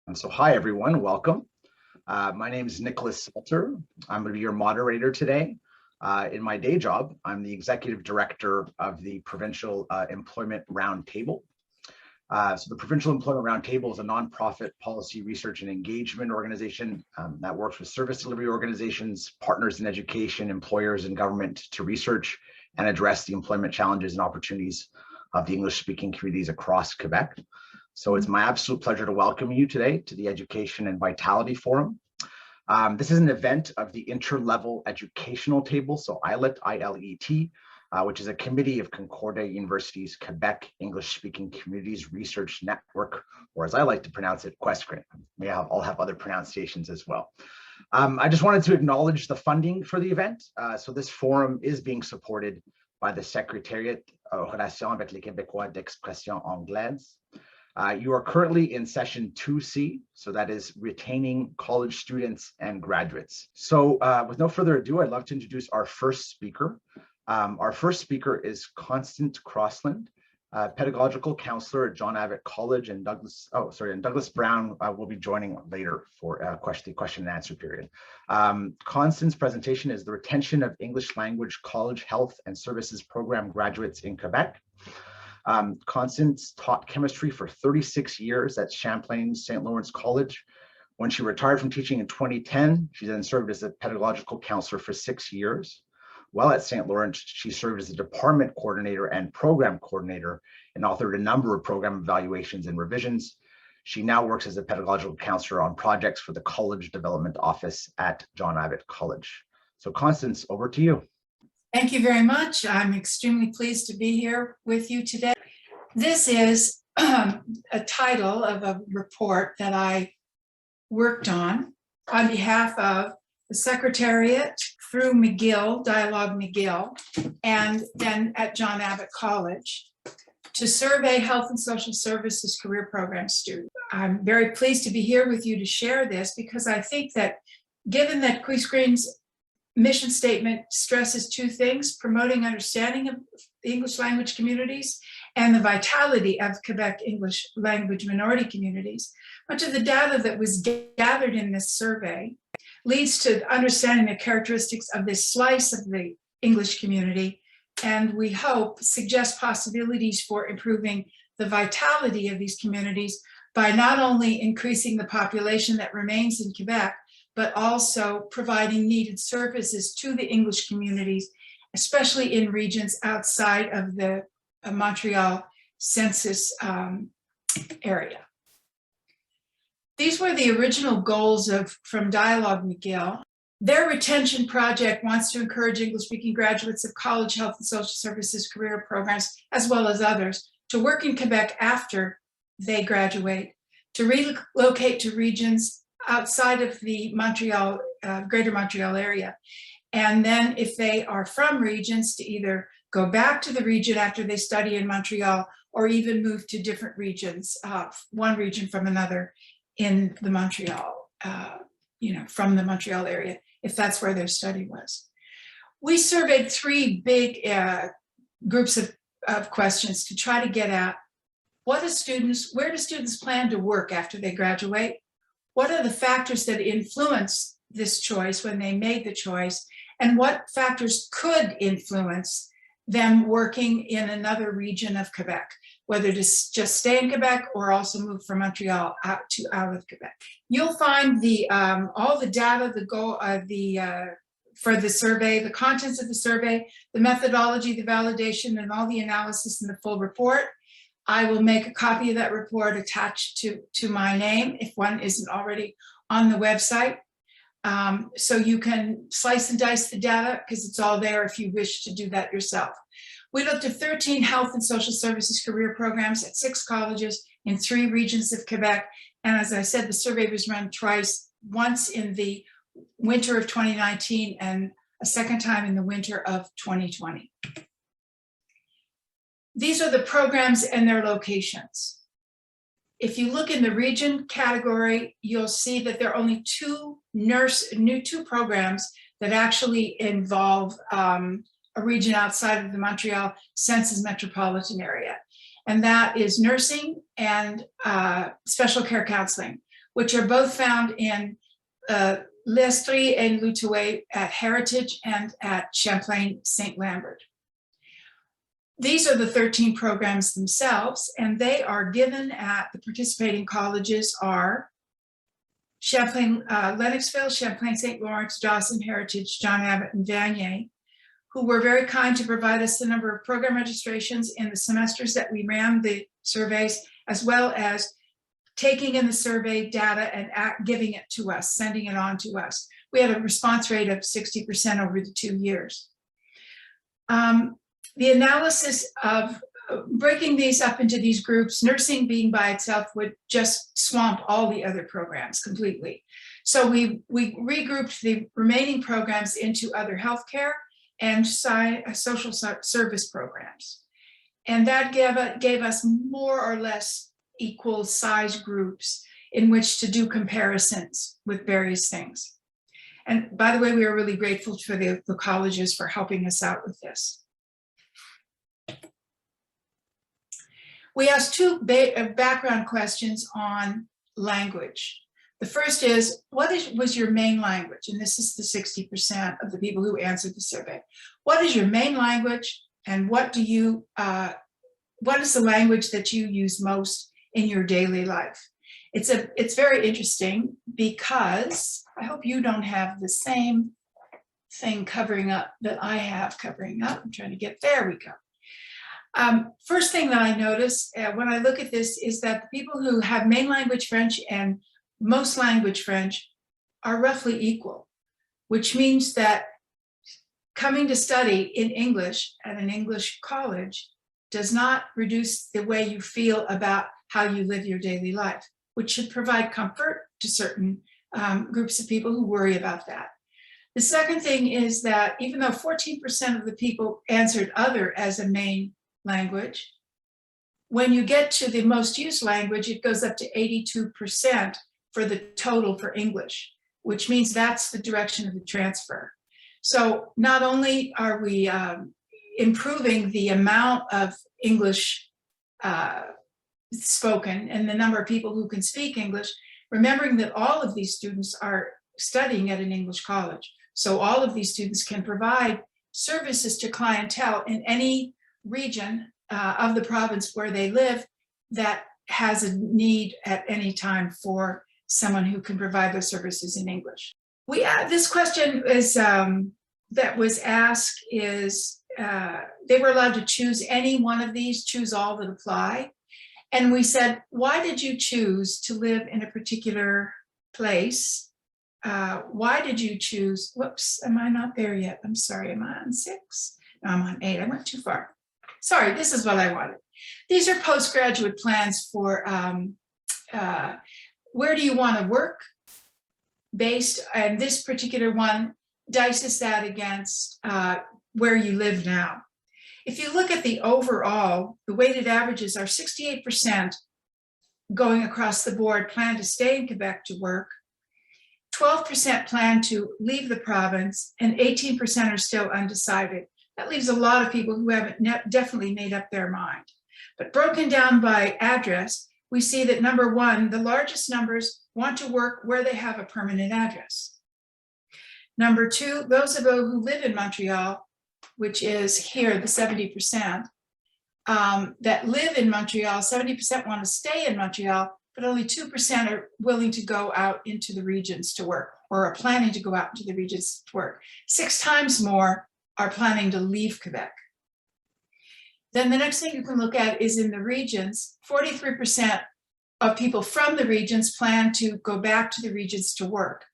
And so, hi everyone, welcome. My name is Nicholas Salter. I'm going to be your moderator today. In my day job, I'm the executive director of the Provincial Employment Roundtable. So the Provincial Employment Roundtable is a nonprofit policy research and engagement organization that works with service delivery organizations, partners in education, employers, and government to research and address the employment challenges and opportunities of the English-speaking communities across Quebec. So it's my absolute pleasure to welcome you today to the Education and Vitality Forum. This is an event of the Interlevel Educational Table, so ILET, I-L-E-T, which is a committee of Concordia University's Quebec English-speaking communities research network, or as I like to pronounce it, QUESCREN. May all have other pronunciations as well. I just wanted to acknowledge the funding for the event. So this forum is being supported by the Secrétariat Relation avec les Québécois d'expression anglaise. You are currently in session 2C, so that is retaining college students and graduates. So with no further ado, I'd love to introduce our first speaker. Our first speaker is Constance Crossland, Pedagogical Counsellor at Abbott College, and Douglas Brown will be joining later for the question and answer period. Constance's presentation is the retention of English language college health and services program graduates in Quebec. Constance taught chemistry for 36 years at Champlain St. Lawrence College. When she retired from teaching in 2010, she then served as a pedagogical counselor for 6 years. While at St. Lawrence, she served as a department coordinator and program coordinator and authored a number of program evaluations and revisions. She now works as a pedagogical counselor on projects for the College Development Office at Abbott College. So Constance, over to you. Thank you very much. I'm extremely pleased to be here with you today. This is a title of a report that I worked on behalf of the Secrétariat through McGill, Dialogue McGill, and then at Abbott College to survey health and social services career program students. I'm very pleased to be here with you to share this because I think that given that QUESCREN's mission statement stresses two things: promoting understanding of the English language communities and the vitality of Quebec English language minority communities. Much of the data that was gathered in this survey leads to understanding the characteristics of this slice of the English community, and we hope suggest possibilities for improving the vitality of these communities by not only increasing the population that remains in Quebec, but also providing needed services to the English communities, especially in regions outside of the Montreal Census Area. These were the original goals from Dialogue McGill. Their retention project wants to encourage English-speaking graduates of college, health and social services career programs, as well as others, to work in Quebec after they graduate, to relocate to regions outside of the greater Montreal area. And then if they are from regions, to either go back to the region after they study in Montreal or even move to different regions, one region from another in the Montreal, from the Montreal area, if that's where their study was. We surveyed three big groups of questions to try to get at where do students plan to work after they graduate? What are the factors that influence this choice when they made the choice? And what factors could influence them working in another region of Quebec, whether to just stay in Quebec or also move from Montreal out of Quebec? You'll find all the data, for the survey, the contents of the survey, the methodology, the validation, and all the analysis in the full report. I will make a copy of that report attached to my name if one isn't already on the website. So you can slice and dice the data because it's all there if you wish to do that yourself. We looked at 13 health and social services career programs at 6 colleges in 3 regions of Quebec. And as I said, the survey was run twice, once in the winter of 2019 and a second time in the winter of 2020. These are the programs and their locations. If you look in the region category, you'll see that there are only two programs that actually involve a region outside of the Montreal Census Metropolitan Area. And that is nursing and special care counseling, which are both found in l'Estrie and l'Outaouais at Heritage and at Champlain St. Lambert. These are the 13 programs themselves, and they are given at the participating colleges are Champlain, Lennoxville, Champlain St. Lawrence, Dawson, Heritage, John Abbott, and Vanier, who were very kind to provide us the number of program registrations in the semesters that we ran the surveys, as well as taking in the survey data and giving it to us, sending it on to us. We had a response rate of 60% over the 2 years. The analysis of breaking these up into these groups, nursing being by itself would just swamp all the other programs completely. So we regrouped the remaining programs into other healthcare and social service programs. And that gave us more or less equal size groups in which to do comparisons with various things. And by the way, we are really grateful for the colleges for helping us out with this. We asked two background questions on language. The first is, what was your main language? And this is the 60% of the people who answered the survey. What is your main language, and what is the language that you use most in your daily life? It's very interesting because I hope you don't have the same thing covering up that I have covering up. I'm trying to get, there we go. First thing that I notice when I look at this is that the people who have main language French and most language French are roughly equal, which means that coming to study in English at an English college does not reduce the way you feel about how you live your daily life, which should provide comfort to certain groups of people who worry about that. The second thing is that even though 14% of the people answered other as a main language, when you get to the most used language, it goes up to 82% for the total for English, which means that's the direction of the transfer. So not only are we improving the amount of English spoken and the number of people who can speak English, remembering that all of these students are studying at an English college. So all of these students can provide services to clientele in any region of the province where they live that has a need at any time for someone who can provide those services in English. This question is that was asked is they were allowed to choose any one of these, choose all that apply. And we said, why did you choose to live in a particular place? Why did you choose, whoops, am I not there yet? I'm sorry, am I on 6? No, I'm on 8, I went too far. Sorry, this is what I wanted. These are postgraduate plans for where do you want to work based, and this particular one dices that against where you live now. If you look at the overall, the weighted averages are 68% going across the board plan to stay in Quebec to work, 12% plan to leave the province, and 18% are still undecided. That leaves a lot of people who haven't definitely made up their mind. But broken down by address, we see that number one, the largest numbers want to work where they have a permanent address. Number two, those of you who live in Montreal, which is here, the 70%, that live in Montreal, 70% want to stay in Montreal, but only 2% are willing to go out into the regions to work or are planning to go out into the regions to work. 6 times more are planning to leave Quebec. Then the next thing you can look at is in the regions, 43% of people from the regions plan to go back to the regions to work.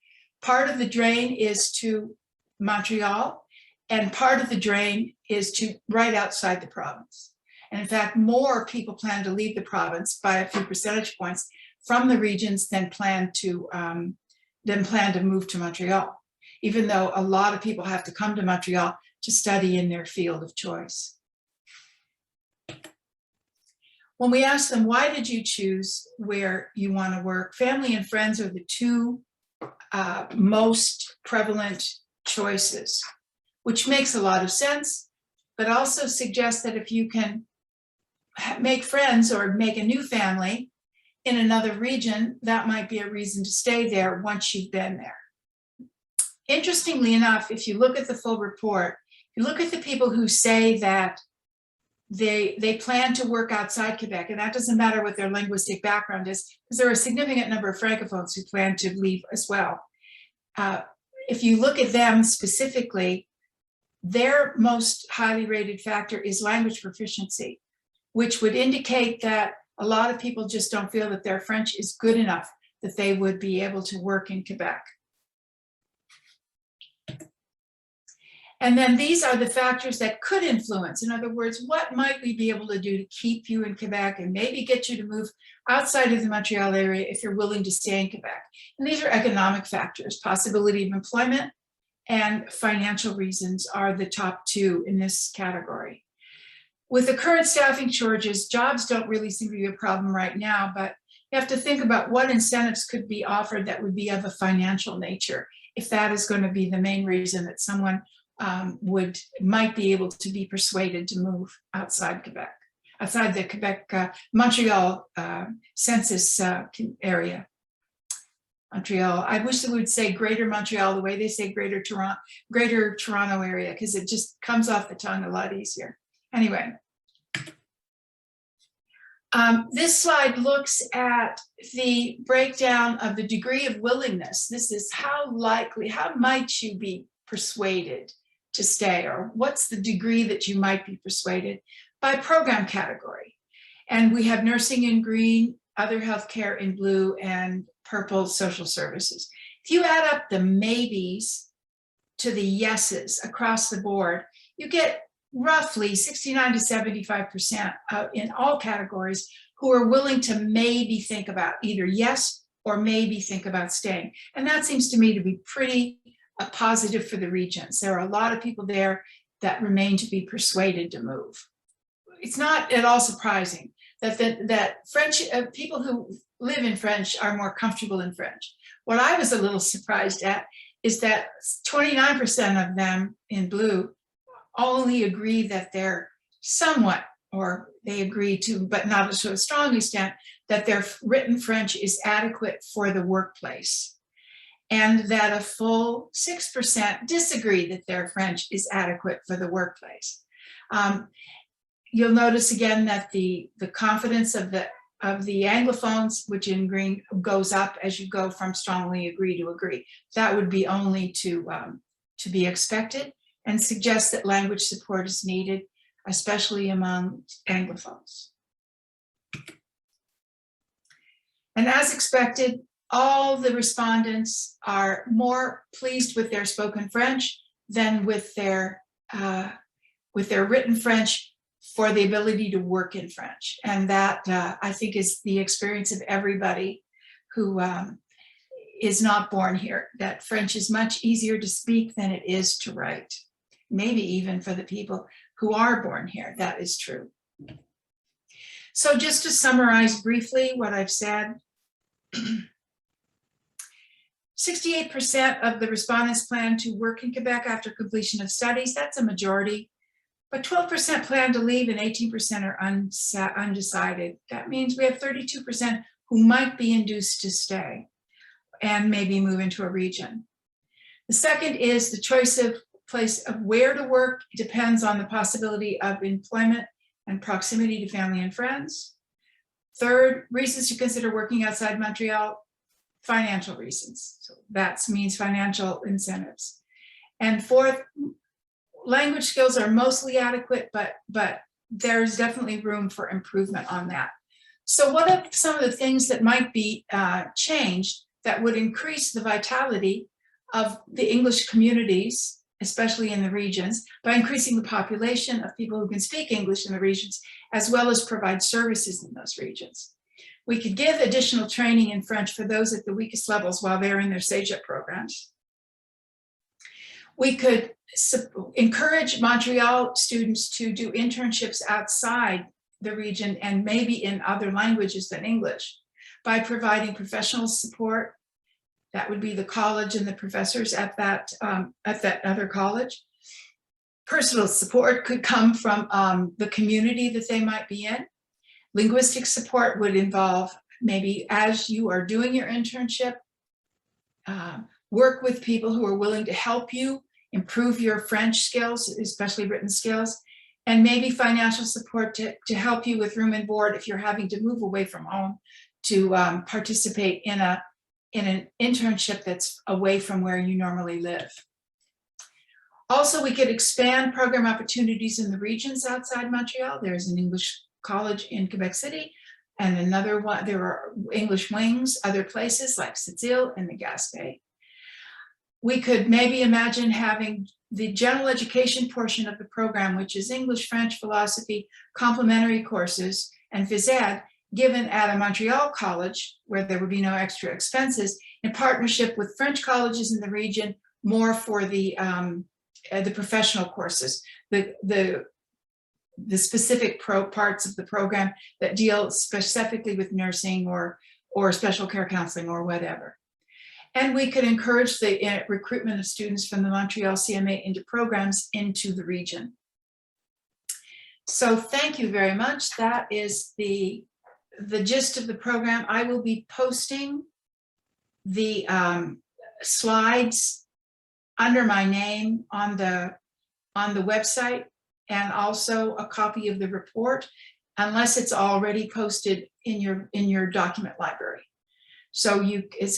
Part of the drain is to Montreal, and part of the drain is to right outside the province. And in fact, more people plan to leave the province by a few percentage points from the regions than plan to move to Montreal, even though a lot of people have to come to Montreal to study in their field of choice. When we ask them, why did you choose where you want to work? Family and friends are the two most prevalent choices, which makes a lot of sense, but also suggests that if you can make friends or make a new family in another region, that might be a reason to stay there once you've been there. Interestingly enough, if you look at the full report, you look at the people who say that they plan to work outside Quebec, and that doesn't matter what their linguistic background is, because there are a significant number of Francophones who plan to leave as well. If you look at them specifically, their most highly rated factor is language proficiency, which would indicate that a lot of people just don't feel that their French is good enough that they would be able to work in Quebec. And then these are the factors that could influence. In other words, what might we be able to do to keep you in Quebec and maybe get you to move outside of the Montreal area if you're willing to stay in Quebec? And these are economic factors. Possibility of employment and financial reasons are the top two in this category. With the current staffing shortages, jobs don't really seem to be a problem right now, but you have to think about what incentives could be offered that would be of a financial nature, if that is going to be the main reason that someone might be able to be persuaded to move outside Quebec, outside the Quebec, Montreal Census area. Montreal, I wish they would say Greater Montreal the way they say Greater Toronto area, because it just comes off the tongue a lot easier. Anyway, this slide looks at the breakdown of the degree of willingness. This is how might you be persuaded to stay, or what's the degree that you might be persuaded by program category. And we have nursing in green, other healthcare in blue, and purple, social services. If you add up the maybes to the yeses across the board, you get roughly 69 to 75% in all categories who are willing to maybe think about either yes or maybe think about staying. And that seems to me to be pretty positive for the regions. There are a lot of people there that remain to be persuaded to move. It's not at all surprising that French people who live in French are more comfortable in French. What I was a little surprised at is that 29% of them in blue only agree that they're somewhat, or they agree to, but not to a strong extent, that their written French is adequate for the workplace. And that a full 6% disagree that their French is adequate for the workplace. You'll notice again that the confidence of the Anglophones, which in green, goes up as you go from strongly agree to agree. That would be only to be expected, and suggests that language support is needed, especially among Anglophones. And as expected, all the respondents are more pleased with their spoken French than with their written French for the ability to work in French. And that, I think, is the experience of everybody who is not born here, that French is much easier to speak than it is to write. Maybe even for the people who are born here, that is true. So just to summarize briefly what I've said, 68% of the respondents plan to work in Quebec after completion of studies. That's a majority, but 12% plan to leave and 18% are undecided. That means we have 32% who might be induced to stay and maybe move into a region. The second is the choice of place of where to work depends on the possibility of employment and proximity to family and friends. Third, reasons to consider working outside Montreal, financial reasons. So that means financial incentives. And fourth, language skills are mostly adequate, but there's definitely room for improvement on that. So what are some of the things that might be changed that would increase the vitality of the English communities, especially in the regions, by increasing the population of people who can speak English in the regions, as well as provide services in those regions? We could give additional training in French for those at the weakest levels while they're in their Cegeps programs. We could encourage Montreal students to do internships outside the region and maybe in other languages than English by providing professional support. That would be the college and the professors at that other college. Personal support could come from the community that they might be in. Linguistic support would involve maybe as you are doing your internship, work with people who are willing to help you improve your French skills, especially written skills, and maybe financial support to help you with room and board if you're having to move away from home to participate in an internship that's away from where you normally live. Also, we could expand program opportunities in the regions outside Montreal. There's an English college in Quebec City, and another one, there are English wings, other places like Sept-Îles and the Gaspé. We could maybe imagine having the general education portion of the program, which is English, French, philosophy, complementary courses, and phys ed, given at a Montreal college where there would be no extra expenses, in partnership with French colleges in the region, more for the professional courses, the specific parts of the program that deal specifically with nursing or special care counseling or whatever. And we could encourage the recruitment of students from the Montreal CMA into programs into the region. So thank you very much. That is the gist of the program. I will be posting the slides under my name on the website, and also a copy of the report, unless it's already posted in your document library. So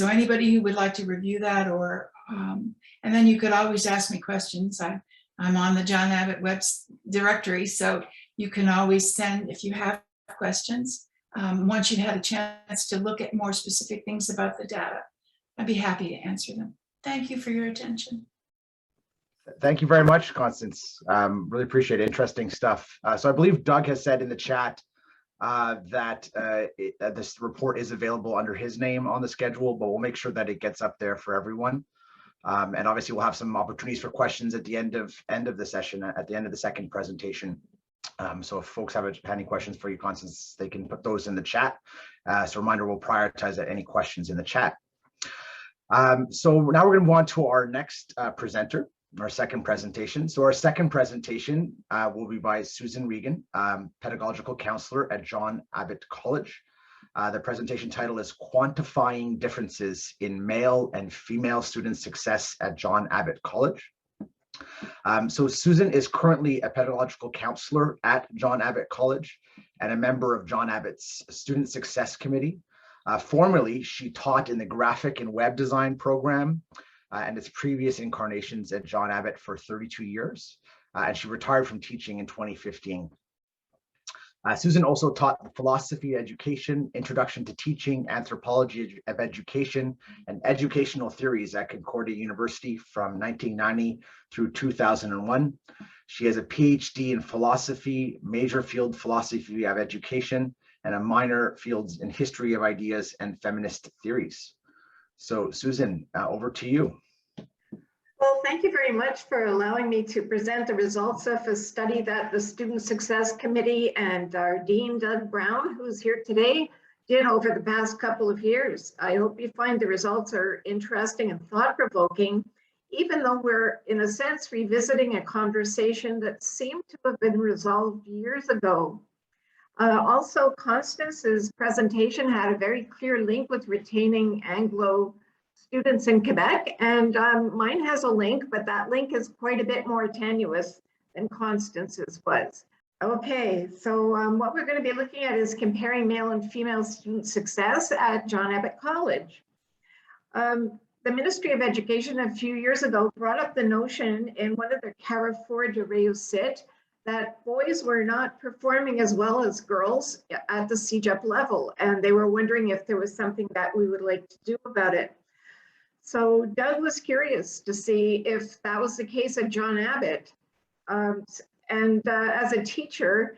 anybody who would like to review that, or and then you could always ask me questions. I'm on the John Abbott web directory, so you can always send if you have questions. Once you've had a chance to look at more specific things about the data, I'd be happy to answer them. Thank you for your attention. Thank you very much, Constance. Really appreciate it. Interesting stuff. So I believe Doug has said in the chat that this report is available under his name on the schedule, but we'll make sure that it gets up there for everyone. And obviously we'll have some opportunities for questions at the end of the session, at the end of the second presentation. So if folks have any questions for you, Constance, they can put those in the chat. So reminder, we'll prioritize any questions in the chat. So now we're going to move on to our next presenter, our second presentation. So our second presentation will be by Susan Regan, Pedagogical Counselor at John Abbott College. The presentation title is Quantifying Differences in Male and Female Student Success at John Abbott College. So Susan is currently a pedagogical counselor at John Abbott College and a member of John Abbott's Student Success Committee. Formerly, she taught in the graphic and web design program and its previous incarnations at John Abbott for 32 years. And she retired from teaching in 2015. Susan also taught philosophy education, introduction to teaching, anthropology of education, and educational theories at Concordia University from 1990 through 2001. She has a PhD in philosophy, major field philosophy of education, and a minor fields in history of ideas and feminist theories. So Susan, over to you. Well, thank you very much for allowing me to present the results of a study that the Student Success Committee and our Dean, Doug Brown, who's here today, did over the past couple of years. I hope you find the results are interesting and thought-provoking, even though we're, in a sense, revisiting a conversation that seemed to have been resolved years ago. Also, Constance's presentation had a very clear link with retaining Anglo students in Quebec, and mine has a link, but that link is quite a bit more tenuous than Constance's was. Okay, so what we're going to be looking at is comparing male and female student success at John Abbott College. The Ministry of Education a few years ago brought up the notion in one of their Carrefour de Réussite that boys were not performing as well as girls at the CEGEP level, and they were wondering if there was something that we would like to do about it. So Doug was curious to see if that was the case at John Abbott. As a teacher,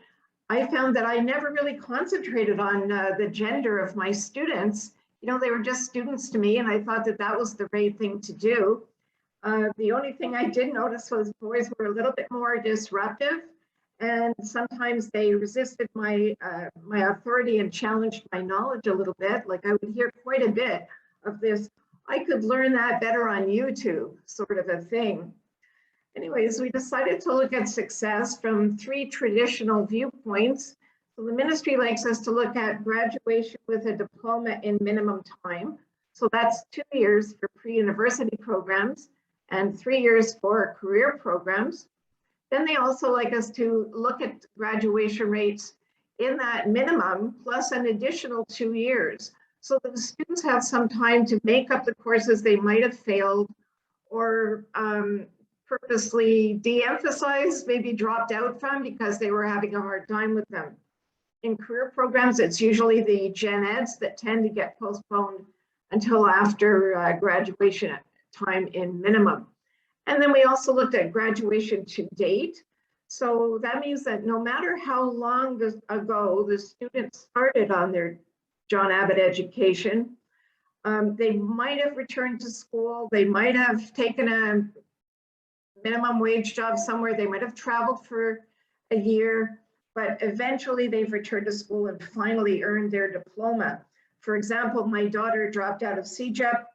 I found that I never really concentrated on the gender of my students. You know, they were just students to me, and I thought that that was the right thing to do. The only thing I did notice was boys were a little bit more disruptive, and sometimes they resisted my authority and challenged my knowledge a little bit. Like I would hear quite a bit of this, I could learn that better on YouTube, sort of a thing. Anyways, we decided to look at success from 3 traditional viewpoints. So the ministry likes us to look at graduation with a diploma in minimum time. So that's 2 years for pre-university programs and 3 years for career programs. Then they also like us to look at graduation rates in that minimum plus an additional 2 years, so that the students have some time to make up the courses they might have failed or purposely de-emphasized, maybe dropped out from because they were having a hard time with them. In career programs, it's usually the gen eds that tend to get postponed until after graduation time in minimum. And then we also looked at graduation to date. So that means that no matter how long ago the students started on their John Abbott education, they might have returned to school, they might have taken a minimum wage job somewhere, they might have traveled for a year, but eventually they've returned to school and finally earned their diploma. For example, my daughter dropped out of Cegeps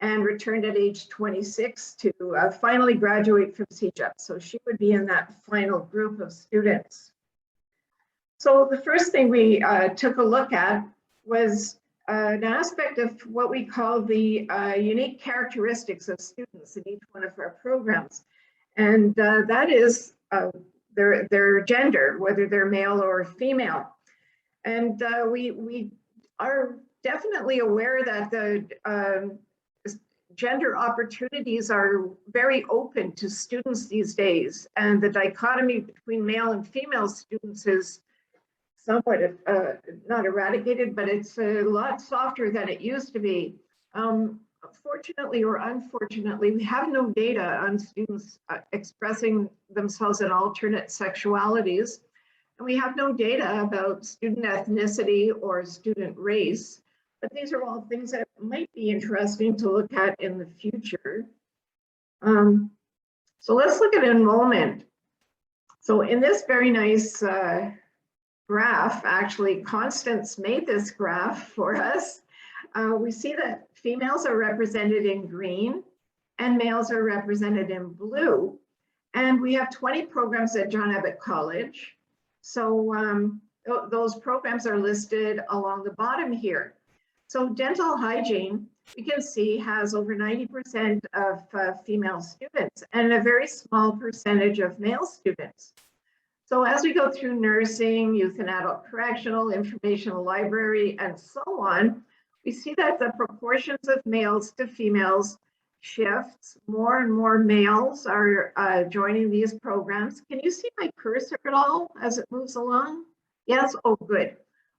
and returned at age 26 to finally graduate from Cegeps. So she would be in that final group of students. So the first thing we took a look at was an aspect of what we call the unique characteristics of students in each one of our programs. And that is their gender, whether they're male or female. And we are definitely aware that the gender opportunities are very open to students these days, and the dichotomy between male and female students is somewhat not eradicated, but it's a lot softer than it used to be. Fortunately or unfortunately, we have no data on students expressing themselves in alternate sexualities, and we have no data about student ethnicity or student race. But these are all things that might be interesting to look at in the future. So let's look at enrollment. So in this very nice graph, actually, Constance made this graph for us. We see that females are represented in green and males are represented in blue. And we have 20 programs at John Abbott College. So those programs are listed along the bottom here. So dental hygiene, we can see, has over 90% of female students and a very small percentage of male students. So as we go through nursing, youth and adult correctional, informational library, and so on, we see that the proportions of males to females shifts. More and more males are joining these programs. Can you see my cursor at all as it moves along? Yes, oh good.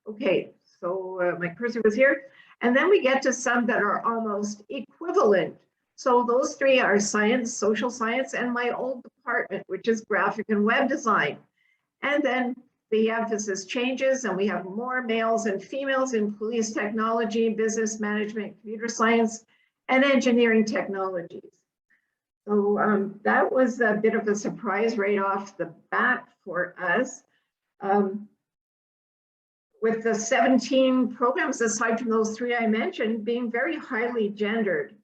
Okay, so my cursor was here. And then we get to some that are almost equivalent. So those three are science, social science, and my old department, which is graphic and web design. And then the emphasis changes and we have more males and females in police technology, business management, computer science, and engineering technologies. So that was a bit of a surprise right off the bat for us. With the 17 programs, aside from those three I mentioned, being very highly gendered.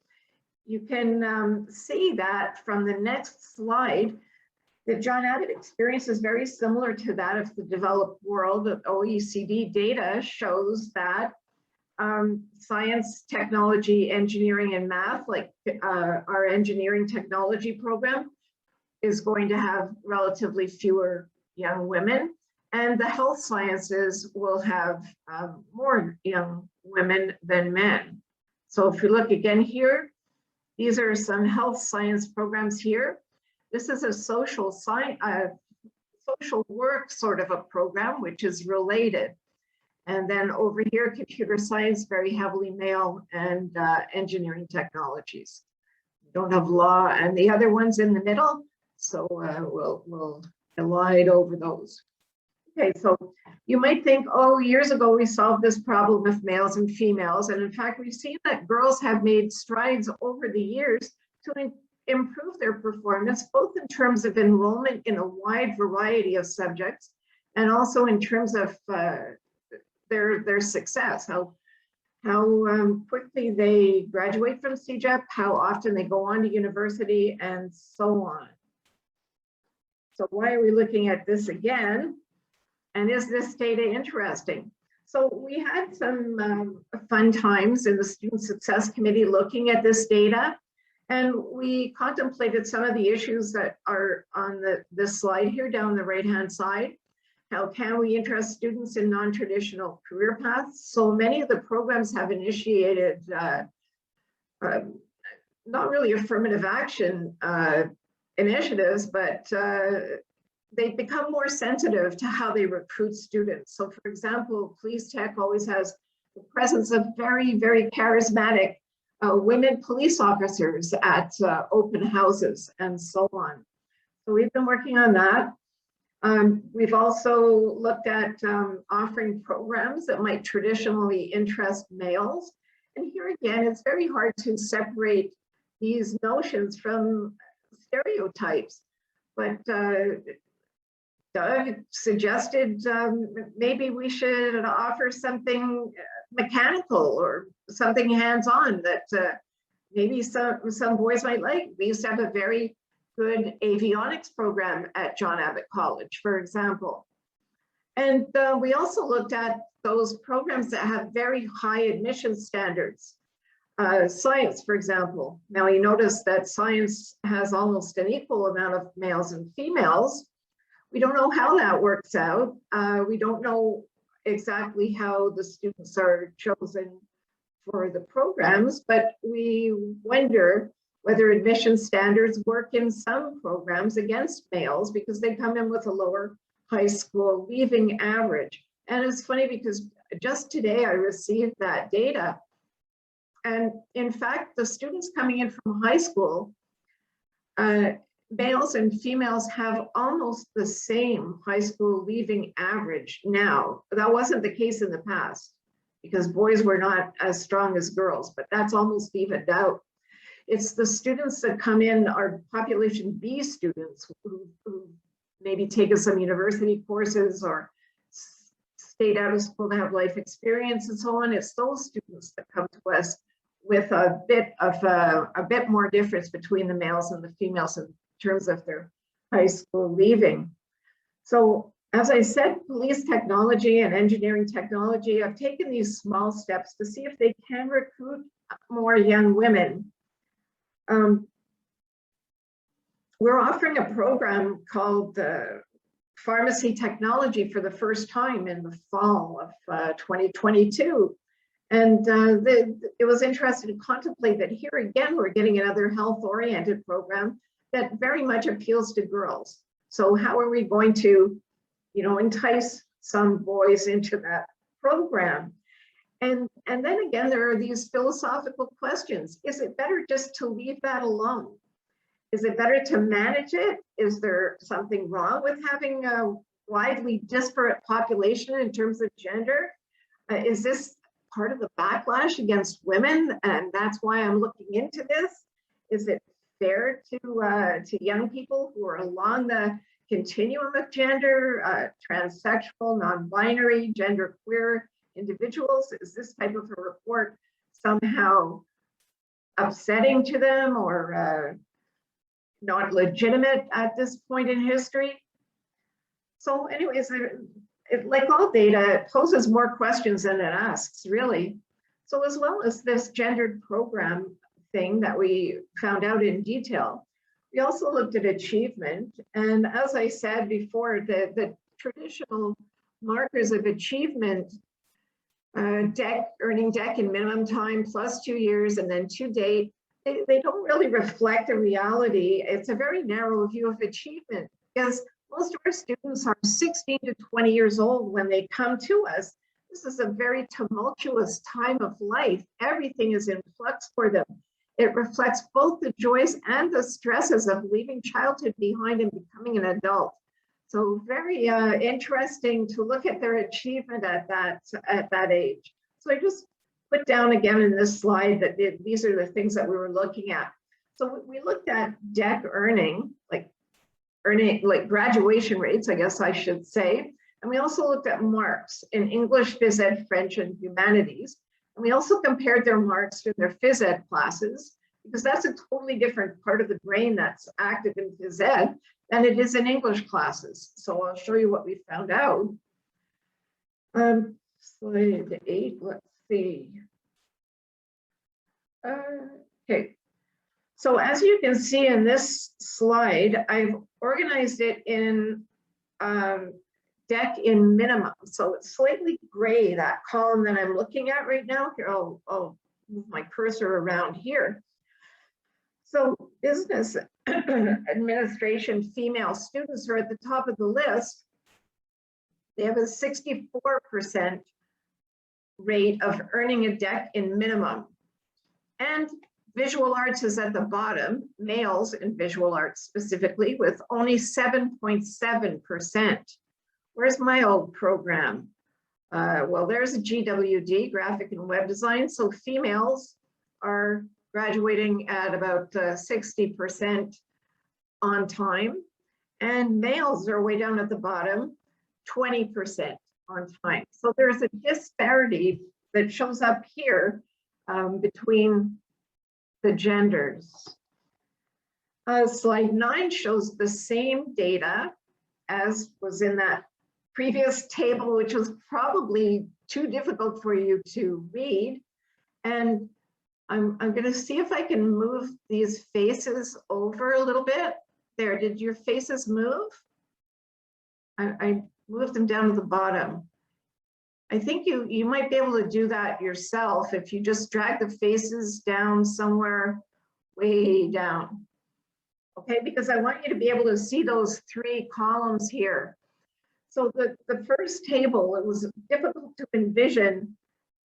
You can see that from the next slide. The John Abbott experience is very similar to that of the developed world. OECD data shows that science, technology, engineering, and math, like our engineering technology program, is going to have relatively fewer young women. And the health sciences will have more young women than men. So if we look again here, these are some health science programs here. This is a social work sort of a program, which is related. And then over here, computer science, very heavily male, and engineering technologies. We don't have law and the other ones in the middle, so we'll glide over those. Okay, so you might think, oh, years ago we solved this problem with males and females. And in fact, we've seen that girls have made strides over the years to improve their performance, both in terms of enrollment in a wide variety of subjects, and also in terms of their success, how quickly they graduate from Cegeps, how often they go on to university, and so on. So why are we looking at this again? And is this data interesting? So we had some fun times in the Student Success Committee looking at this data, and we contemplated some of the issues that are on this slide here down the right-hand side. How can we interest students in non-traditional career paths? So many of the programs have initiated not really affirmative action initiatives, but they become more sensitive to how they recruit students. So for example, police tech always has the presence of very, very charismatic women police officers at open houses and so on. So we've been working on that. We've also looked at offering programs that might traditionally interest males. And here again, it's very hard to separate these notions from stereotypes. But Doug suggested maybe we should offer something mechanical or something hands-on that maybe some boys might like. We used to have a very good avionics program at John Abbott College, for example. And we also looked at those programs that have very high admission standards. Science, for example. Now you notice that science has almost an equal amount of males and females. We don't know how that works out. We don't know exactly how the students are chosen for the programs, but we wonder whether admission standards work in some programs against males because they come in with a lower high school leaving average. And it's funny because just today I received that data. And in fact, the students coming in from high school, males and females have almost the same high school leaving average now. That wasn't the case in the past because boys were not as strong as girls, but that's almost evened out. It's the students that come in are population B students who maybe taken some university courses or stayed out of school to have life experience and so on. It's those students that come to us with a bit more difference between the males and the females in terms of their high school leaving. So as I said, police technology and engineering technology have taken these small steps to see if they can recruit more young women. We're offering a program called Pharmacy Technology for the first time in the fall of 2022. And it was interesting to contemplate that here again, we're getting another health-oriented program that very much appeals to girls. So how are we going to, entice some boys into that program? And then again, there are these philosophical questions. Is it better just to leave that alone? Is it better to manage it? Is there something wrong with having a widely disparate population in terms of gender? Is this part of the backlash against women? And that's why I'm looking into this. Is it fair to young people who are along the continuum of gender, transsexual, non-binary, genderqueer individuals? Is this type of a report somehow upsetting to them or not legitimate at this point in history? So anyways, like all data, it poses more questions than it asks, really. So as well as this gendered program thing that we found out in detail, we also looked at achievement. And as I said before, the traditional markers of achievement, earning DEC in minimum time plus 2 years and then to date, they don't really reflect the reality. It's a very narrow view of achievement because most of our students are 16 to 20 years old when they come to us. This is a very tumultuous time of life. Everything is in flux for them. It reflects both the joys and the stresses of leaving childhood behind and becoming an adult. So very interesting to look at their achievement at that age. So I just put down again in this slide that these are the things that we were looking at. So we looked at DEC earning, like graduation rates, I guess I should say. And we also looked at marks in English, Phys Ed, French, and Humanities. And we also compared their marks to their Phys Ed classes, because that's a totally different part of the brain that's active in Phys Ed than it is in English classes. So I'll show you what we found out. Slide 8, let's see. Okay. So as you can see in this slide, I've organized it in deck in minimum. So it's slightly gray, that column that I'm looking at right now. Here, I'll move my cursor around here. So business administration female students are at the top of the list. They have a 64% rate of earning a deck in minimum. And visual arts is at the bottom, males in visual arts specifically, with only 7.7%. Where's my old program? Well, there's a GWD, graphic and web design. So females are graduating at about 60% on time. And males are way down at the bottom, 20% on time. So there's a disparity that shows up here between the genders. Slide 9 shows the same data as was in that previous table, which was probably too difficult for you to read. And I'm going to see if I can move these faces over a little bit. There, did your faces move? I moved them down to the bottom. I think you might be able to do that yourself if you just drag the faces down somewhere way down. Okay, because I want you to be able to see those 3 columns here. So the first table, it was difficult to envision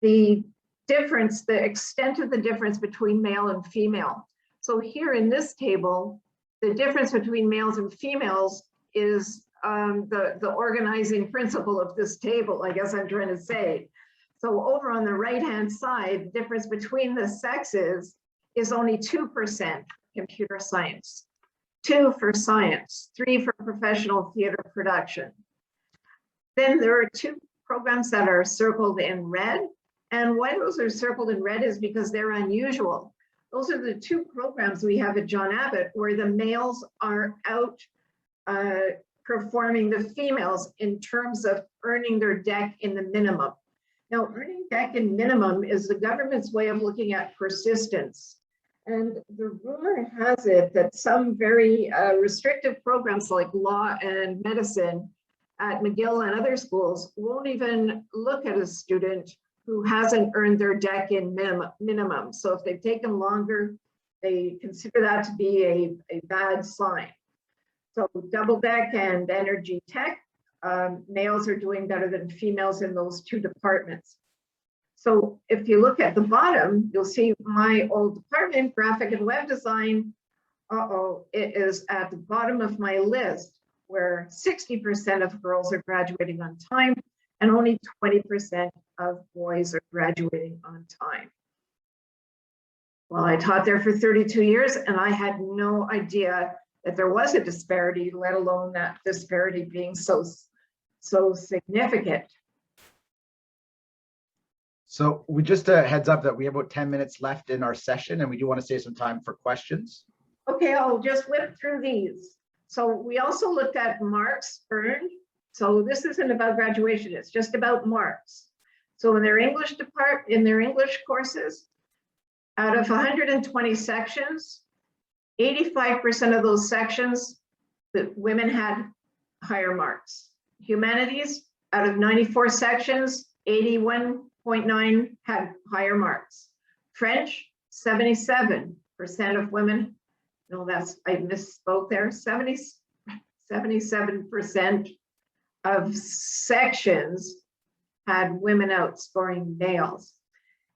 the difference, the extent of the difference between male and female. So here in this table, the difference between males and females is the organizing principle of this table, I guess I'm trying to say. So over on the right-hand side, the difference between the sexes is only 2% computer science, 2 for science, 3 for professional theater production. Then there are 2 programs that are circled in red, and why those are circled in red is because they're unusual. Those are the 2 programs we have at John Abbott where the males are out performing the females in terms of earning their deck in the minimum. Now, earning deck in minimum is the government's way of looking at persistence. And the rumor has it that some very restrictive programs like law and medicine at McGill and other schools won't even look at a student who hasn't earned their deck in minimum. So if they've taken longer, they consider that to be a bad sign. So double deck and energy tech, males are doing better than females in those 2 departments. So if you look at the bottom, you'll see my old department, graphic and web design. It is at the bottom of my list where 60% of girls are graduating on time and only 20% of boys are graduating on time. Well, I taught there for 32 years and I had no idea that there was a disparity, let alone that disparity being so significant. So we just a heads up that we have about 10 minutes left in our session and we do want to save some time for questions. Okay, I'll just whip through these. So we also looked at marks earned. So this isn't about graduation, it's just about marks. So in their English courses, out of 120 sections, 85% of those sections, the women had higher marks. Humanities, out of 94 sections, 81.9 had higher marks. French, 77% of women, no, I misspoke there, 77% of sections had women outscoring males.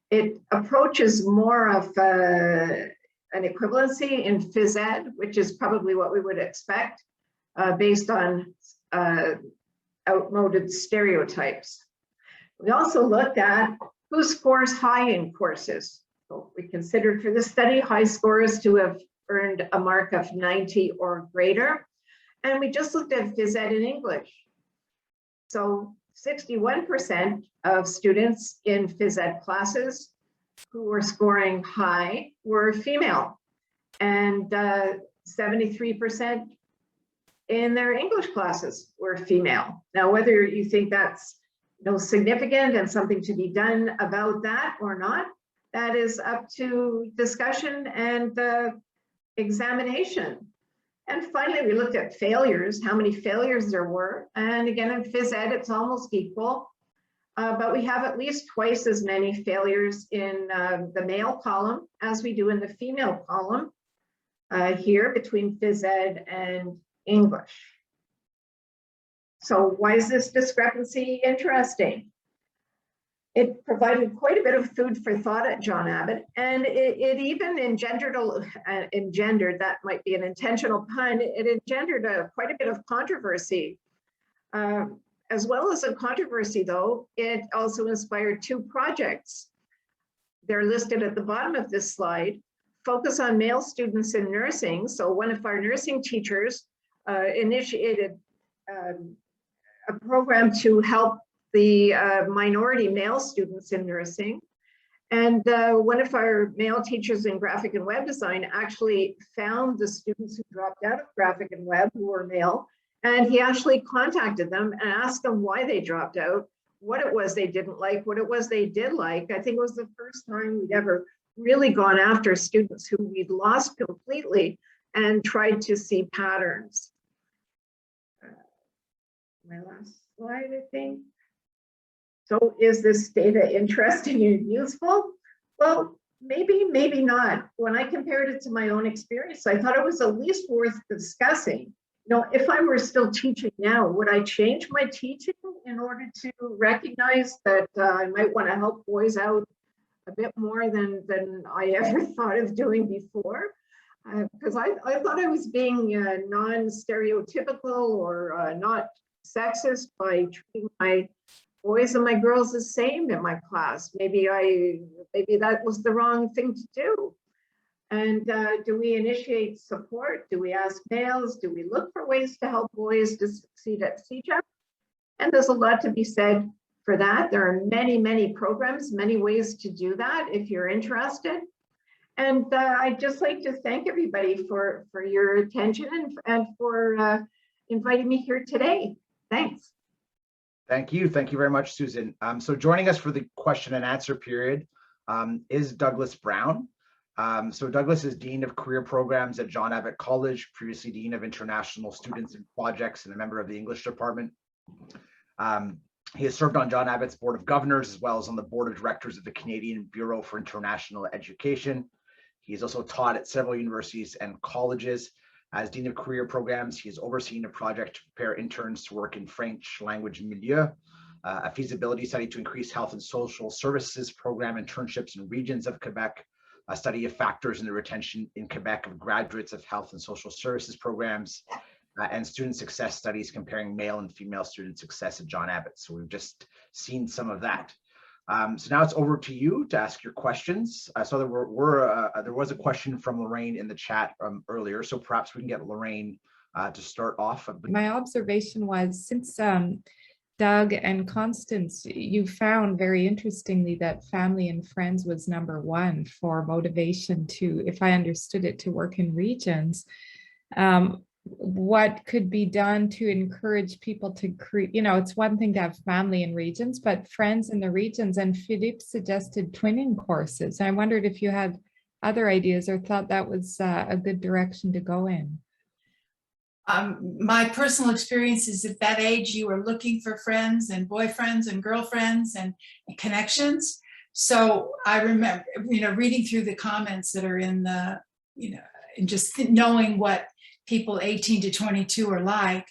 It approaches more of an equivalency in phys ed, which is probably what we would expect based on outmoded stereotypes. We also looked at who scores high in courses. So we considered for this study high scorers to have earned a mark of 90 or greater. And we just looked at phys ed in English. So 61% of students in phys ed classes who were scoring high were female, and 73% in their English classes were female. Now, whether you think that's significant and something to be done about that or not, that is up to discussion and examination. And finally, we looked at failures, how many failures there were. And again, in phys ed, it's almost equal. But we have at least twice as many failures in the male column as we do in the female column here between phys ed and English. So why is this discrepancy interesting? It provided quite a bit of food for thought at John Abbott, and it even engendered, that might be an intentional pun, it engendered quite a bit of controversy. As well as a controversy though, it also inspired two projects. They're listed at the bottom of this slide. Focus on male students in nursing. So one of our nursing teachers initiated a program to help the minority male students in nursing. And one of our male teachers in graphic and web design actually found the students who dropped out of graphic and web who were male, and he actually contacted them and asked them why they dropped out, what it was they didn't like, what it was they did like. I think it was the first time we'd ever really gone after students who we'd lost completely and tried to see patterns. My last slide, I think. So is this data interesting and useful? Well, maybe, maybe not. When I compared it to my own experience, I thought it was at least worth discussing. You know, if I were still teaching now, would I change my teaching in order to recognize that I might want to help boys out a bit more than I ever thought of doing before? Because I thought I was being non-stereotypical or not sexist by treating my boys and my girls the same in my class. Maybe that was the wrong thing to do. And do we initiate support? Do we ask males? Do we look for ways to help boys to succeed at Cegeps? And there's a lot to be said for that. There are many, many programs, many ways to do that if you're interested. And I'd just like to thank everybody for your attention and for inviting me here today. Thanks. Thank you. Thank you very much, Susan. So joining us for the question and answer period is Douglas Brown. So Douglas is Dean of Career Programs at John Abbott College, previously Dean of International Students and Projects and a member of the English Department. He has served on John Abbott's Board of Governors as well as on the Board of Directors of the Canadian Bureau for International Education. He has also taught at several universities and colleges. As Dean of Career Programs, he has overseen a project to prepare interns to work in French language milieu, a feasibility study to increase health and social services program internships in regions of Quebec, a study of factors in the retention in Quebec of graduates of health and social services programs, and student success studies comparing male and female student success at John Abbott. So we've just seen some of that. So now it's over to you to ask your questions. So there was a question from Lorraine in the chat earlier, so perhaps we can get Lorraine to start off. My observation was, since Doug and Constance, you found very interestingly that family and friends was #1 for motivation to, if I understood it, to work in regions. What could be done to encourage people to create, you know, it's one thing to have family in regions, but friends in the regions, and Philippe suggested twinning courses. I wondered if you had other ideas or thought that was a good direction to go in. My personal experience is at that age, you are looking for friends and boyfriends and girlfriends and connections. So I remember, you know, reading through the comments that are in the, you know, and just knowing what people 18 to 22 are like.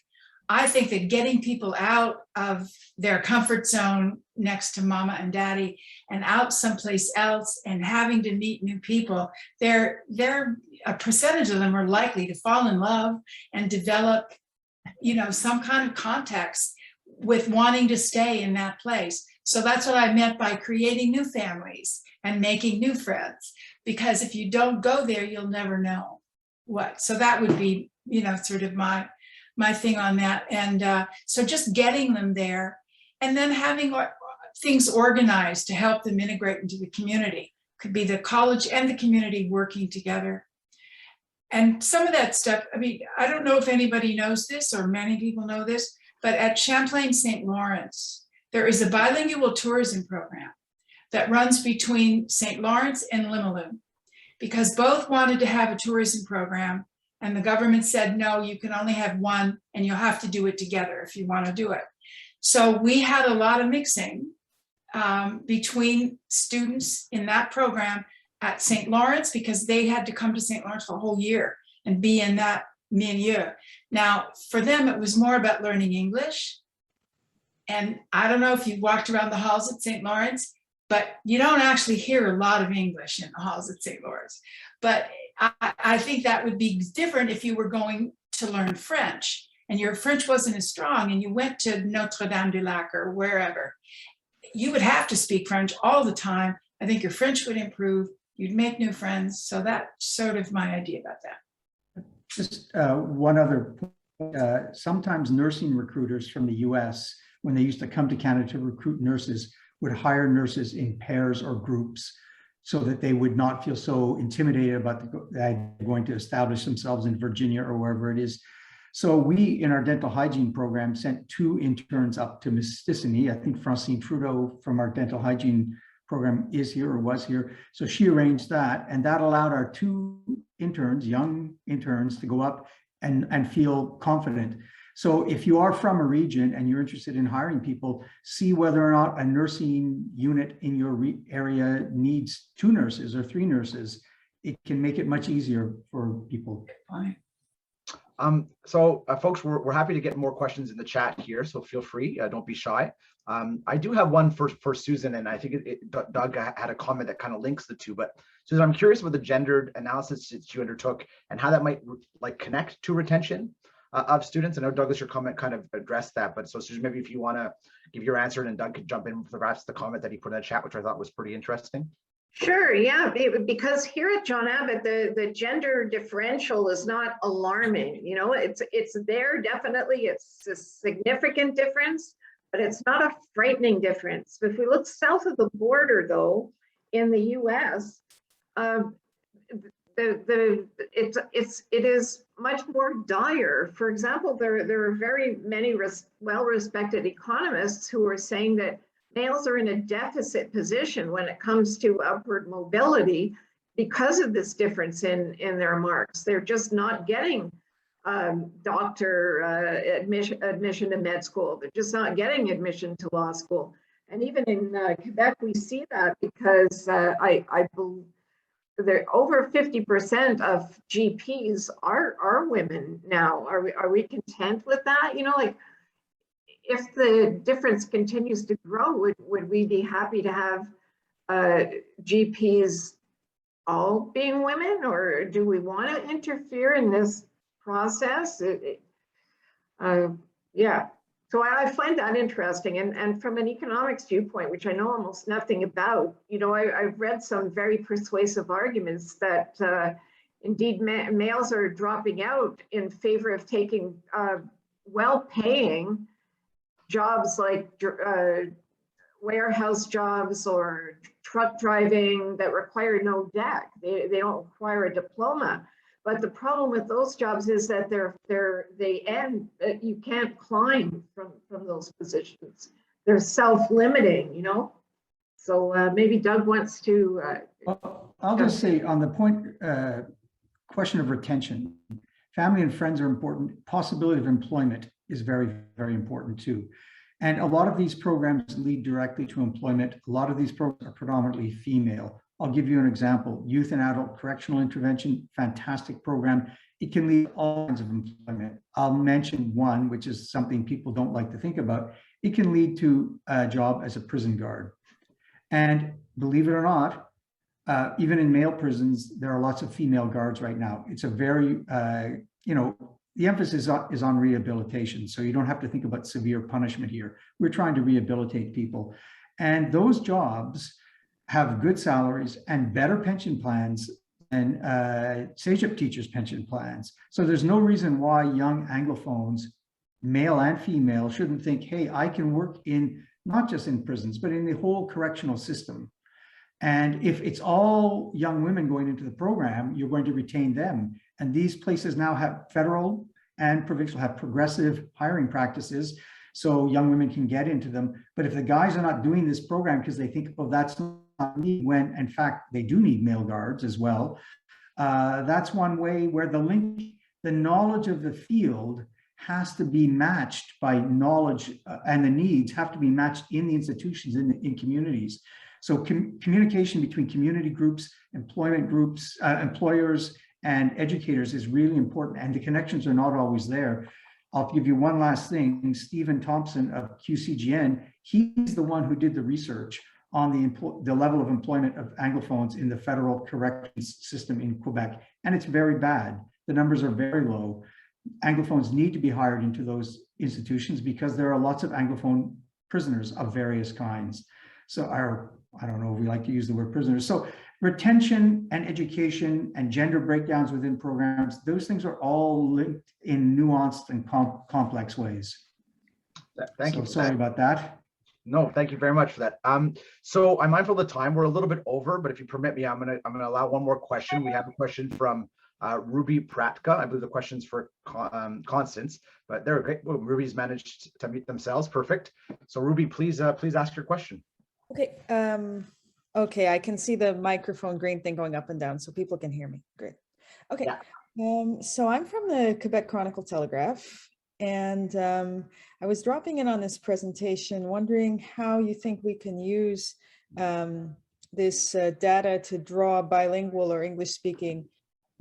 I think that getting people out of their comfort zone next to mama and daddy and out someplace else and having to meet new people, they're a percentage of them are likely to fall in love and develop, you know, some kind of context with wanting to stay in that place. So that's what I meant by creating new families and making new friends, because if you don't go there, you'll never know what. So that would be, you know, sort of my thing on that. And so just getting them there and then having things organized to help them integrate into the community. Could be the college and the community working together. And some of that stuff, I mean, I don't know if anybody knows this or many people know this, but at Champlain St. Lawrence, there is a bilingual tourism program that runs between St. Lawrence and Limoilou, because both wanted to have a tourism program, and the government said, no, you can only have one, and you'll have to do it together if you want to do it. So we had a lot of mixing between students in that program at St. Lawrence, because they had to come to St. Lawrence for a whole year and be in that milieu. Now, for them, it was more about learning English. And I don't know if you walked around the halls at St. Lawrence, but you don't actually hear a lot of English in the halls at St. Lawrence. But I think that would be different if you were going to learn French and your French wasn't as strong and you went to Notre-Dame-du-Lac or wherever. You would have to speak French all the time. I think your French would improve. You'd make new friends. So that's sort of my idea about that. Just one other point. Sometimes nursing recruiters from the US, when they used to come to Canada to recruit nurses, would hire nurses in pairs or groups so that they would not feel so intimidated about going to establish themselves in Virginia or wherever it is. So we, in our dental hygiene program, sent 2 interns up to Mississippi. I think Francine Trudeau from our dental hygiene program is here or was here. So she arranged that, and that allowed our 2 interns, young interns, to go up and feel confident. So if you are from a region and you're interested in hiring people, see whether or not a nursing unit in your area needs 2 nurses or 3 nurses. It can make it much easier for people. Folks, we're happy to get more questions in the chat here, so feel free, don't be shy. I do have one for Susan, and I think Doug had a comment that kind of links the two, but Susan, I'm curious about the gendered analysis that you undertook and how that might connect to retention of students. I know, Douglas, your comment kind of addressed that, but so Susan, maybe if you want to give your answer, and then Doug could jump in with perhaps the comment that he put in the chat, which I thought was pretty interesting. Sure, yeah, because here at John Abbott, the gender differential is not alarming. You know, it's there, definitely. It's a significant difference, but it's not a frightening difference. If we look south of the border, though, in the US, it is much more dire. For example, there are very many well-respected economists who are saying that males are in a deficit position when it comes to upward mobility because of this difference in their marks. They're just not getting doctor admission to med school. They're just not getting admission to law school. And even in Quebec, we see that because I believe over 50% of GPs are women now. Are we content with that? You know, like, if the difference continues to grow, would we be happy to have GPs all being women, or do we want to interfere in this process? Yeah, so I find that interesting. And from an economics viewpoint, which I know almost nothing about, you know, I've read some very persuasive arguments that indeed males are dropping out in favor of taking well-paying jobs like warehouse jobs or truck driving that require no DEC. They don't require a diploma. But the problem with those jobs is that they end, you can't climb from those positions. They're self-limiting, you know? So maybe Doug wants to. I'll just say on the point, question of retention, family and friends are important. Possibility of employment is very, very important too. And a lot of these programs lead directly to employment. A lot of these programs are predominantly female. I'll give you an example. Youth and Adult Correctional Intervention, fantastic program. It can lead to all kinds of employment. I'll mention one, which is something people don't like to think about. It can lead to a job as a prison guard. And believe it or not, even in male prisons, there are lots of female guards right now. It's a very, you know, the emphasis is on rehabilitation. So you don't have to think about severe punishment here. We're trying to rehabilitate people. And those jobs have good salaries and better pension plans and Cegeps teachers' pension plans. So there's no reason why young Anglophones, male and female, shouldn't think, hey, I can work in, not just in prisons, but in the whole correctional system. And if it's all young women going into the program, you're going to retain them. And these places now have, federal and provincial, have progressive hiring practices. so young women can get into them. But if the guys are not doing this program because they think, oh, that's not me, when in fact they do need male guards as well, that's one way where the knowledge of the field has to be matched by knowledge, and the needs have to be matched in the institutions, in communities. So communication between community groups, employment groups, employers, and educators is really important, and the connections are not always there. I'll give you one last thing. Stephen Thompson of QCGN, he's the one who did the research on the level of employment of Anglophones in the federal corrections system in Quebec, and it's very bad. The numbers are very low. Anglophones need to be hired into those institutions because there are lots of Anglophone prisoners of various kinds. So I don't know if we like to use the word prisoners. So retention and education and gender breakdowns within programs, those things are all linked in nuanced and complex ways. Thank you. Sorry about that. No, thank you very much for that. So I'm mindful of the time. We're a little bit over, but if you permit me, I'm gonna allow one more question. We have a question from Ruby Pratka. I believe the question's for Constance, but they're great. Well, Ruby's managed to meet themselves. Perfect. So Ruby, please ask your question. Okay. Okay, I can see the microphone green thing going up and down, so people can hear me. Great. Okay. Yeah. So I'm from the Quebec Chronicle Telegraph, and I was dropping in on this presentation, wondering how you think we can use this data to draw bilingual or English-speaking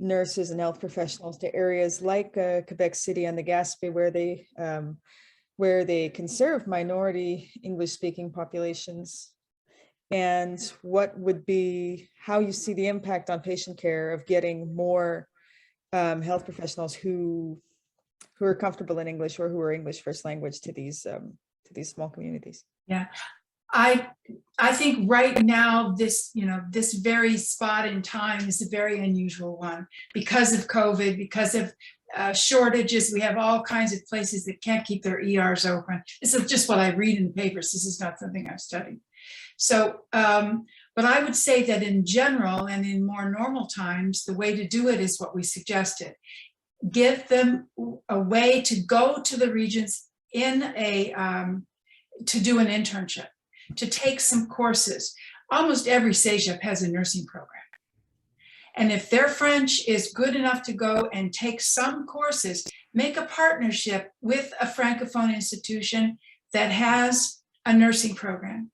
nurses and health professionals to areas like Quebec City and the Gaspé, where they can serve minority English-speaking populations, and what would be how you see the impact on patient care of getting more health professionals who are comfortable in English or who are English first language to these small communities. Yeah, I think right now this very spot in time is a very unusual one because of COVID, because of shortages. We have all kinds of places that can't keep their ERs open. This is just what I read in the papers. This is not something I've studied. So, but I would say that in general and in more normal times, the way to do it is what we suggested. Give them a way to go to the regions to do an internship, to take some courses. Almost every Cegep has a nursing program. And if their French is good enough to go and take some courses, make a partnership with a Francophone institution that has a nursing program,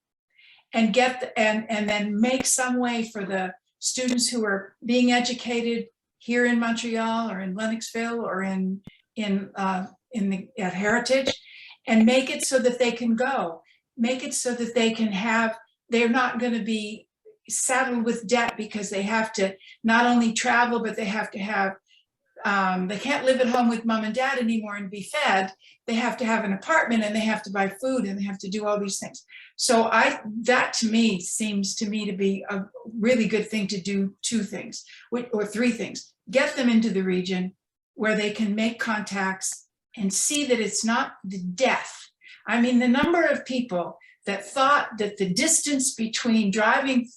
and and then make some way for the students who are being educated here in Montreal or in Lennoxville or at Heritage, and make it so that they can go. Make it so that they can they're not going to be saddled with debt because they have to not only travel, but they have to have, they can't live at home with mom and dad anymore and be fed. They have to have an apartment and they have to buy food and they have to do all these things. So that to me seems to me to be a really good thing to do two things or three things. Get them into the region where they can make contacts and see that it's not the death. I mean, the number of people that thought that the distance between driving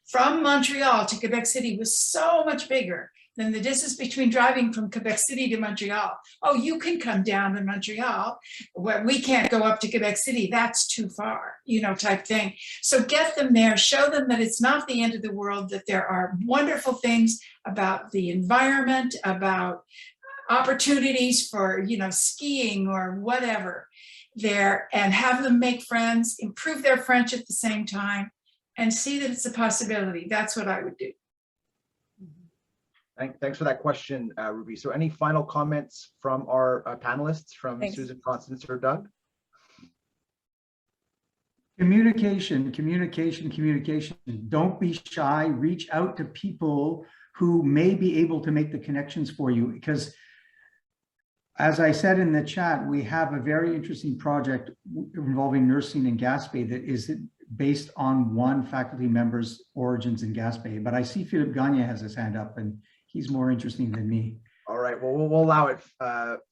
from Montreal to Quebec City was so much bigger than the distance between driving from Quebec City to Montreal. Oh, you can come down to Montreal, where we can't go up to Quebec City, that's too far, type thing. So get them there, show them that it's not the end of the world, that there are wonderful things about the environment, about opportunities for, skiing or whatever there, and have them make friends, improve their French at the same time, and see that it's a possibility. That's what I would do. Thanks for that question, Ruby. So any final comments from our panelists, from Thanks. Susan, Constance, or Doug? Communication. Don't be shy. Reach out to people who may be able to make the connections for you, because as I said in the chat, we have a very interesting project involving nursing in Gaspé that is based on one faculty member's origins in Gaspé. But I see Philippe Gagne has his hand up and he's more interesting than me. All right, well, we'll allow it,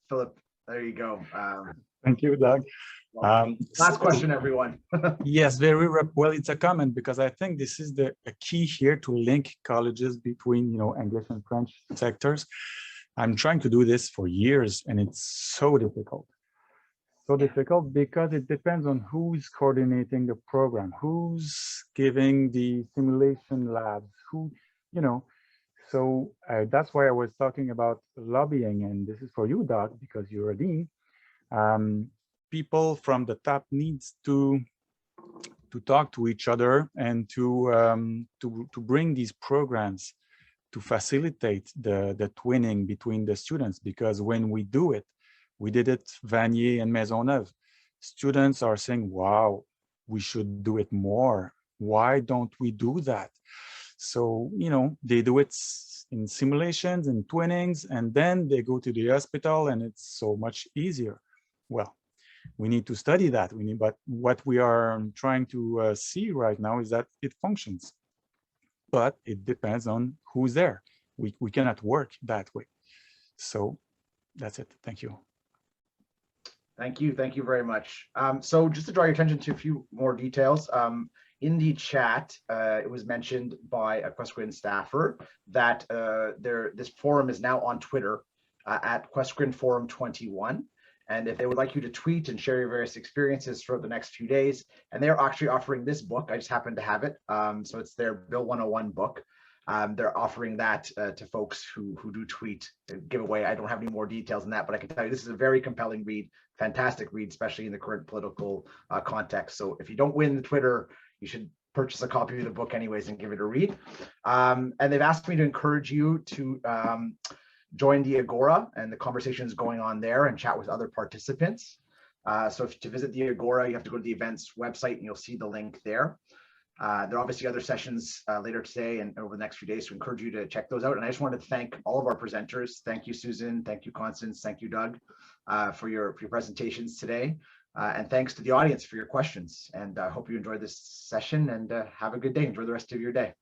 Philip. There you go. Thank you, Doug. Last question, everyone. Yes, well, it's a comment because I think this is a key here to link colleges between, English and French sectors. I'm trying to do this for years and it's so difficult. so difficult because it depends on who's coordinating the program, who's giving the simulation labs, who, you know. So that's why I was talking about lobbying, and this is for you, Doc, because you're a dean. People from the top needs to talk to each other and to bring these programs to facilitate the twinning between the students, because when we do it, we did it Vanier and Maisonneuve. Students are saying, wow, we should do it more. Why don't we do that? So, you know, they do it in simulations and twinnings, and then they go to the hospital and it's so much easier. Well, we need to study that. But what we are trying to see right now is that it functions, but it depends on who's there. We cannot work that way. So that's it. Thank you. Thank you very much. So just to draw your attention to a few more details, in the chat, it was mentioned by a QUESCREN staffer that this forum is now on Twitter at QUESCREN Forum 21. And if they would like you to tweet and share your various experiences throughout the next few days, and they're actually offering this book, I just happen to have it. So it's their Bill 101 book. They're offering that to folks who do tweet and give away. I don't have any more details than that, but I can tell you this is a very compelling read, fantastic read, especially in the current political context. So if you don't win the Twitter, you should purchase a copy of the book anyways and give it a read. And they've asked me to encourage you to join the Agora and the conversations going on there and chat with other participants. So to visit the Agora, you have to go to the events website and you'll see the link there. There are obviously other sessions later today and over the next few days, so I encourage you to check those out. And I just wanted to thank all of our presenters. Thank you, Susan. Thank you, Constance. Thank you, Doug, for your presentations today. And thanks to the audience for your questions. And I hope you enjoyed this session and have a good day. Enjoy the rest of your day.